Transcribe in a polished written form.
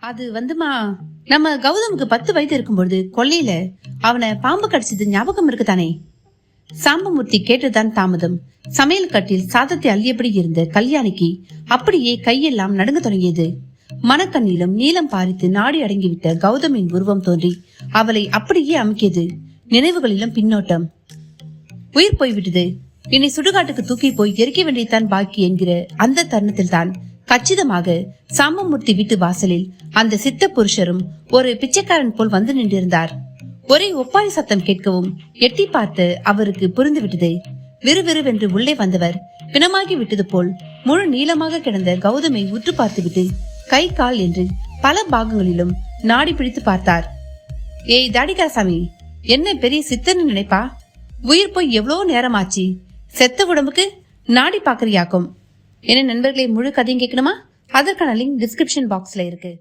அது வந்துமா, நம்ம கௌதமுக்கு 10 வயது இருக்கும்பொழுது கொல்லையில அவனை பாம்பு கடிச்சது ஞாபகம் இருக்குதானே? சாம்பமூர்த்தி கேட்டுதான் தாமதம். சமையல் கட்டில் சாதத்தை அள்ளியபடி இருந்த கல்யாணிக்கு அப்படியே கையெல்லாம் நடுங்க தொடங்கியது. மனக்கண்ணிலும் நீளம் பாரித்து நாடி அடங்கிவிட்ட கௌதமின் உருவம் தோன்றி அவளை அப்படியே அமுக்கியது. நினைவுகளிலும் பின்னோட்டம். உயிர் போய்விட்டது, என்னை சுடுகாட்டுக்கு தூக்கி போய் எரிக்க வேண்டியதான் பாக்கி என்கிற அந்த தருணத்தில் தான் கச்சிதமாக சாம்பமூர்த்தி வீட்டு வாசலில் அந்த சித்த புருஷரும் ஒரு பிச்சைக்காரன் போல் வந்து நின்றிருந்தார். ஒரே ஒப்பாரி சத்தம் கேட்கவும் எட்டி பார்த்து அவருக்கு புரிந்துவிட்டது. விறுவிறுவென்று உள்ளே வந்தவர் பிணமாகி விட்டது போல் முழு நீளமாக கிடந்த கௌதமை உற்று பார்த்துவிட்டு கை கால் என்று பல பாகங்களிலும் நாடி பிடித்து பார்த்தார். ஏய் தாடிகாசாமி, என்ன பெரிய சித்தன்னு நினைப்பா? உயிர் போய் எவ்வளவு நேரமாச்சு, செத்த உடம்புக்கு நாடி பாக்குறியாக்கும். என்ன நண்பர்களை, முழு கதையும் கேட்கணுமா? அதற்கான லிங்க் டிஸ்கிரிப்ஷன் பாக்ஸ்ல இருக்கு.